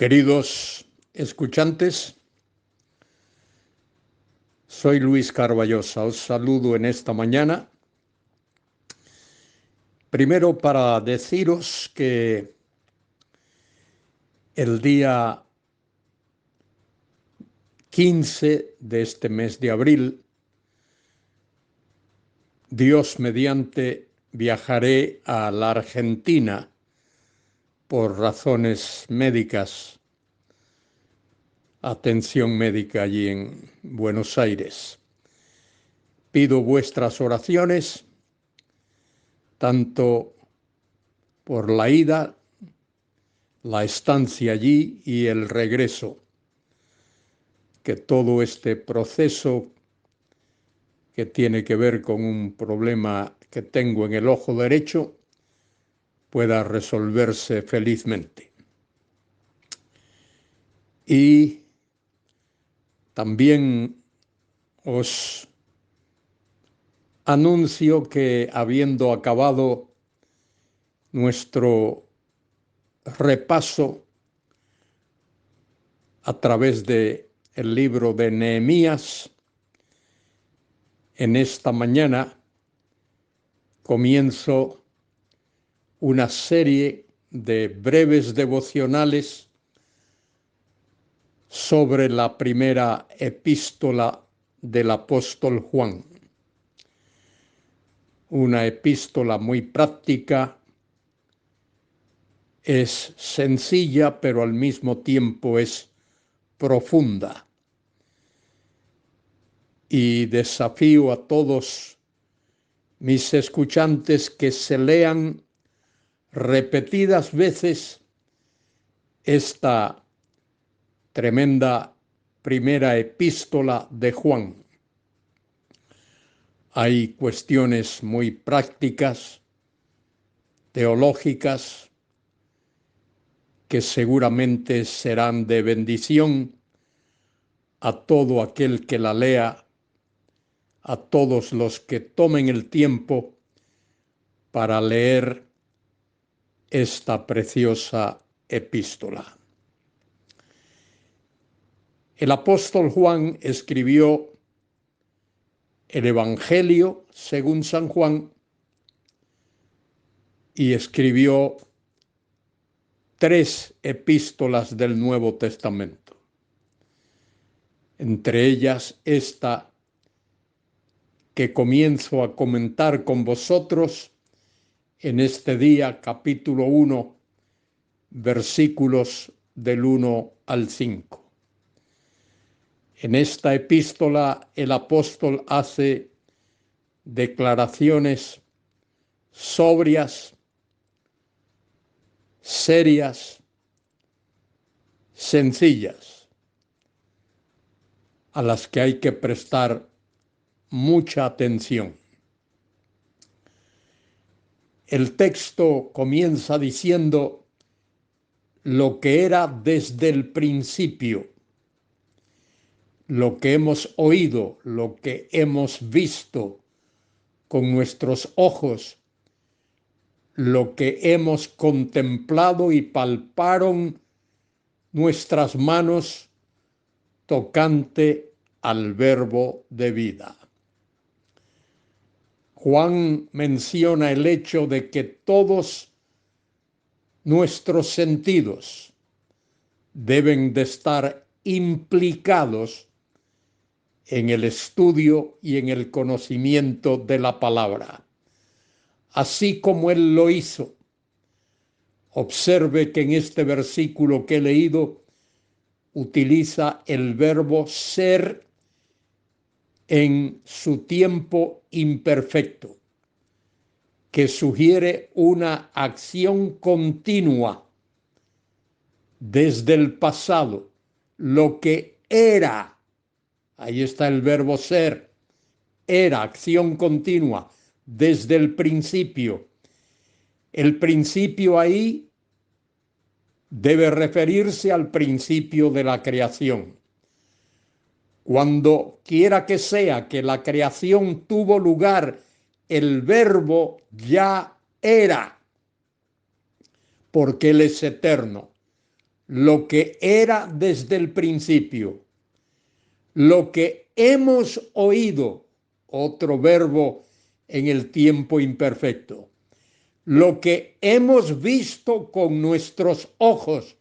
Queridos escuchantes, soy Luis Carballosa. Os saludo en esta mañana. Primero para deciros que el día 15 de este mes de abril, Dios mediante, viajaré a la Argentina por razones médicas, atención médica allí en Buenos Aires. Pido vuestras oraciones, tanto por la ida, la estancia allí y el regreso, que todo este proceso que tiene que ver con un problema que tengo en el ojo derecho pueda resolverse felizmente. Y también os anuncio que, habiendo acabado nuestro repaso a través del libro de Nehemías, en esta mañana comienzo una serie de breves devocionales sobre la primera epístola del apóstol Juan. Una epístola muy práctica, es sencilla, pero al mismo tiempo es profunda. Y desafío a todos mis escuchantes que se lean repetidas veces esta tremenda primera epístola de Juan. Hay cuestiones muy prácticas, teológicas, que seguramente serán de bendición a todo aquel que la lea, a todos los que tomen el tiempo para leer esta preciosa epístola. El apóstol Juan escribió el Evangelio según San Juan y escribió 3 epístolas del Nuevo Testamento. Entre ellas esta que comienzo a comentar con vosotros en este día, capítulo 1, versículos del 1 al 5. En esta epístola el apóstol hace declaraciones sobrias, serias, sencillas, a las que hay que prestar mucha atención. El texto comienza diciendo lo que era desde el principio, lo que hemos oído, lo que hemos visto con nuestros ojos, lo que hemos contemplado y palparon nuestras manos tocante al verbo de vida. Juan menciona el hecho de que todos nuestros sentidos deben de estar implicados en el estudio y en el conocimiento de la palabra, así como él lo hizo. Observe que en este versículo que he leído utiliza el verbo ser en su tiempo imperfecto, que sugiere una acción continua desde el pasado, lo que era. Ahí está el verbo ser, era, acción continua, desde el principio. El principio ahí debe referirse al principio de la creación. Cuando quiera que sea que la creación tuvo lugar, el verbo ya era, porque Él es eterno. lo que era desde el principio, lo que hemos oído, otro verbo en el tiempo imperfecto, lo que hemos visto con nuestros ojos,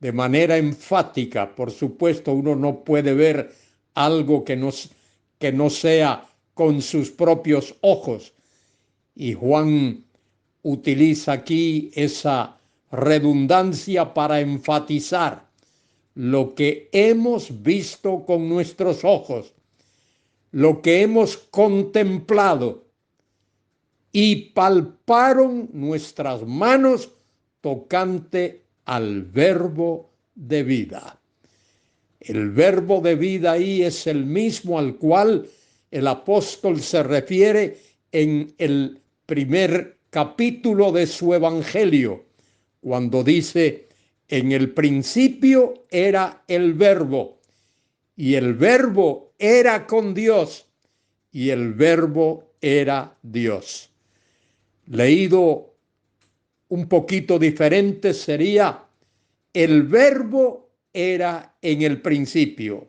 de manera enfática. Por supuesto, uno no puede ver algo que no sea con sus propios ojos. Y Juan utiliza aquí esa redundancia para enfatizar lo que hemos visto con nuestros ojos, lo que hemos contemplado y palparon nuestras manos tocante al verbo de vida. El verbo de vida ahí es el mismo al cual el apóstol se refiere en el primer capítulo de su evangelio, cuando dice: en el principio era el verbo, y el verbo era con Dios, y el verbo era Dios. Leído un poquito diferente sería: el verbo era en el principio,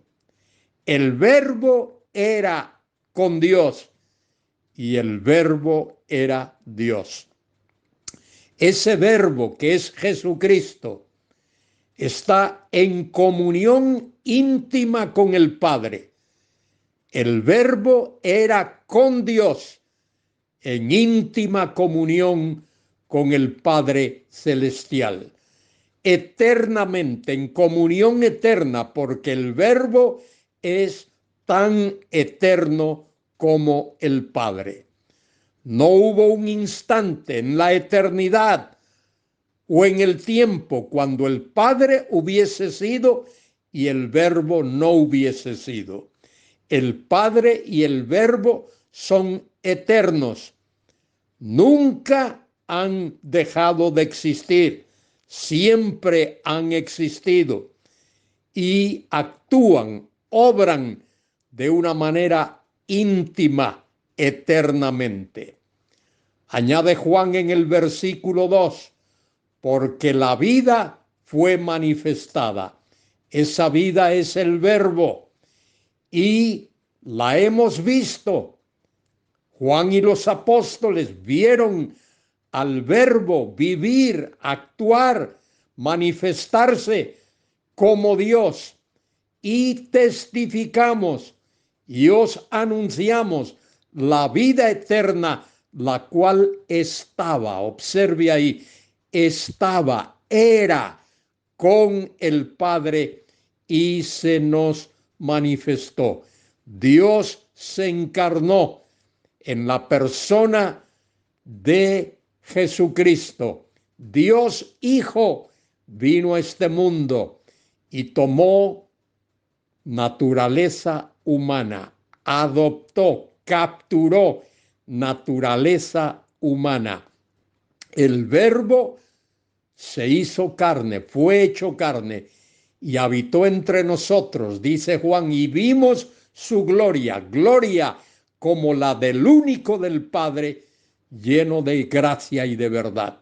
el verbo era con Dios y el verbo era Dios. Ese verbo, que es Jesucristo, está en comunión íntima con el Padre. El verbo era con Dios, en íntima comunión con el Padre Celestial, eternamente, en comunión eterna, porque el verbo es tan eterno como el Padre. No hubo un instante en la eternidad o en el tiempo cuando el Padre hubiese sido y el verbo no hubiese sido. El Padre y el verbo son eternos. Nunca han dejado de existir, siempre han existido y actúan, obran de una manera íntima, eternamente. Añade Juan en el versículo 2, porque la vida fue manifestada. Esa vida es el verbo y la hemos visto. Juan y los apóstoles vieron al verbo vivir, actuar, manifestarse como Dios, y testificamos y os anunciamos la vida eterna, la cual estaba, observe ahí, estaba, era con el Padre y se nos manifestó. Dios se encarnó en la persona de Jesucristo. Dios Hijo vino a este mundo y tomó naturaleza humana, adoptó, capturó naturaleza humana. El verbo se hizo carne, fue hecho carne y habitó entre nosotros, dice Juan, y vimos su gloria, gloria como la del único del Padre, lleno de gracia y de verdad.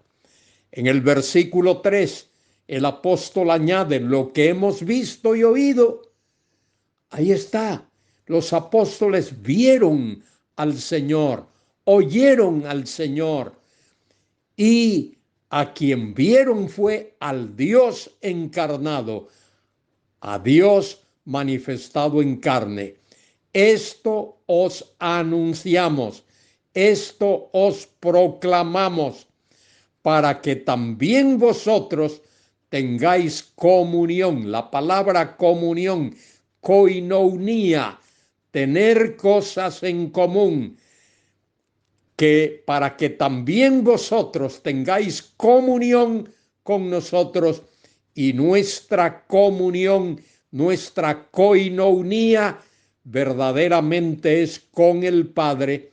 En el versículo 3, el apóstol añade: lo que hemos visto y oído. Ahí está. Los apóstoles vieron al Señor, oyeron al Señor, y a quien vieron fue al Dios encarnado, a Dios manifestado en carne. Esto os anunciamos, esto os proclamamos, para que también vosotros tengáis comunión. La palabra comunión, koinonia, tener cosas en común, que para que también vosotros tengáis comunión con nosotros, y nuestra comunión, nuestra koinonia, verdaderamente es con el Padre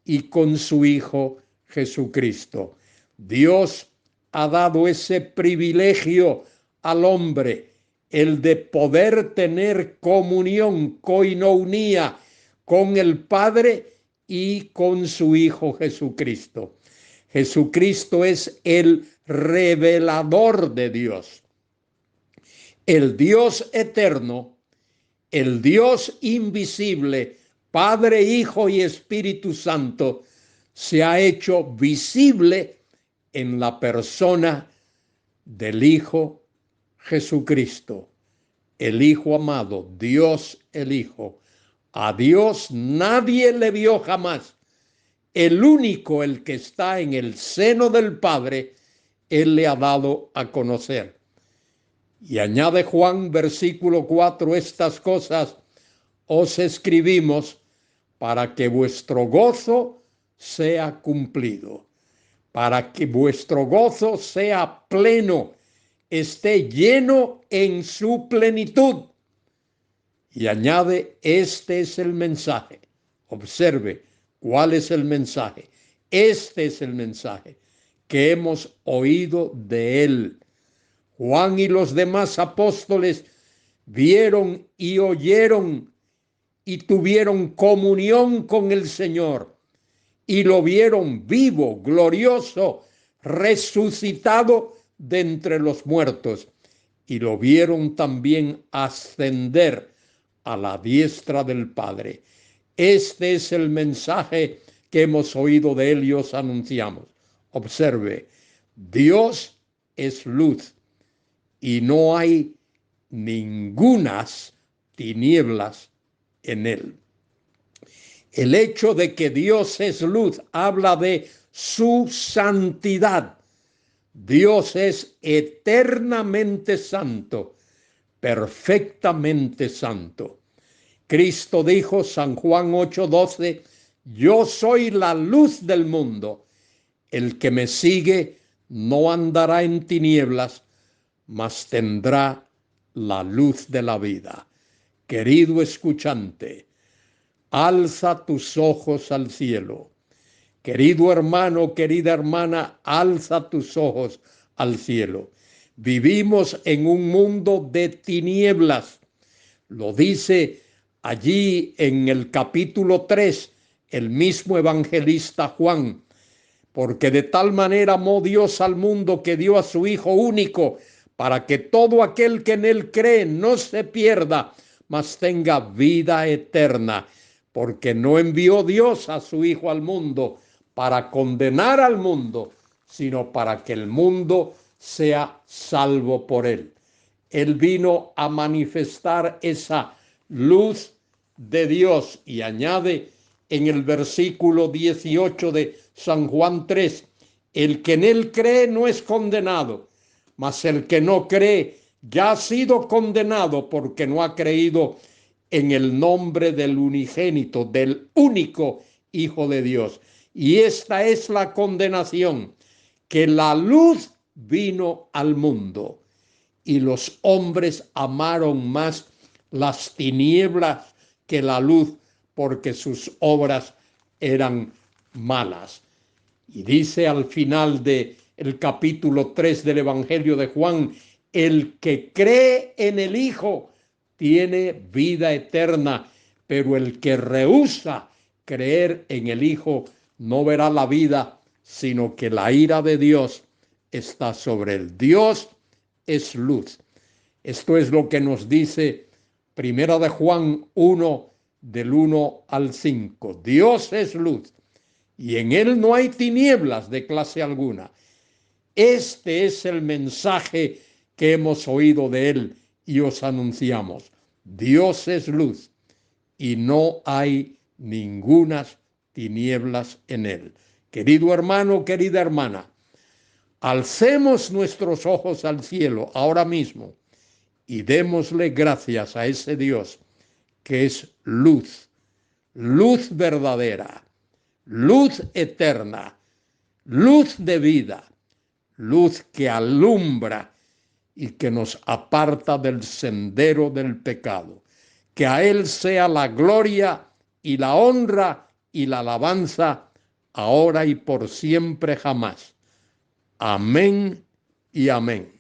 y con su Hijo Jesucristo. Dios ha dado ese privilegio al hombre, el de poder tener comunión, koinonia, con el Padre y con su Hijo Jesucristo. Jesucristo es el revelador de Dios. El Dios eterno, el Dios invisible, Padre, Hijo y Espíritu Santo, se ha hecho visible en la persona del Hijo Jesucristo, el Hijo amado, Dios el Hijo. A Dios nadie le vio jamás. El único, el que está en el seno del Padre, Él le ha dado a conocer. Y añade Juan, versículo 4, estas cosas os escribimos para que vuestro gozo sea cumplido, para que vuestro gozo sea pleno, esté lleno en su plenitud. Y añade, este es el mensaje. Observe, ¿cuál es el mensaje? Este es el mensaje que hemos oído de él. Juan y los demás apóstoles vieron y oyeron y tuvieron comunión con el Señor y lo vieron vivo, glorioso, resucitado de entre los muertos, y lo vieron también ascender a la diestra del Padre. Este es el mensaje que hemos oído de él y os anunciamos. Observe, Dios es luz y no hay ningunas tinieblas en él. El hecho de que Dios es luz habla de su santidad. Dios es eternamente santo, perfectamente santo. Cristo dijo, San Juan 8:12, yo soy la luz del mundo. El que me sigue no andará en tinieblas, mas tendrá la luz de la vida. Querido escuchante, alza tus ojos al cielo. Querido hermano, querida hermana, alza tus ojos al cielo. Vivimos en un mundo de tinieblas. Lo dice allí en el capítulo 3, el mismo evangelista Juan. Porque de tal manera amó Dios al mundo que dio a su Hijo único, para que todo aquel que en él cree no se pierda, mas tenga vida eterna. Porque no envió Dios a su Hijo al mundo para condenar al mundo, sino para que el mundo sea salvo por él. Él vino a manifestar esa luz de Dios, y añade en el versículo 18 de San Juan 3, el que en él cree no es condenado, mas el que no cree ya ha sido condenado porque no ha creído en el nombre del unigénito, del único Hijo de Dios. Y esta es la condenación, que la luz vino al mundo y los hombres amaron más las tinieblas que la luz, porque sus obras eran malas. Y dice al final del capítulo 3 del Evangelio de Juan, el que cree en el Hijo tiene vida eterna, pero el que rehúsa creer en el Hijo no verá la vida, sino que la ira de Dios está sobre él. Dios es luz. Esto es lo que nos dice Primera de Juan 1, del 1 al 5. Dios es luz y en él no hay tinieblas de clase alguna. Este es el mensaje que hemos oído de él y os anunciamos. Dios es luz y no hay ningunas tinieblas en él. Querido hermano, querida hermana, alcemos nuestros ojos al cielo ahora mismo y démosle gracias a ese Dios que es luz, luz verdadera, luz eterna, luz de vida, luz que alumbra y que nos aparta del sendero del pecado. Que a Él sea la gloria y la honra y la alabanza, ahora y por siempre jamás. Amén y amén.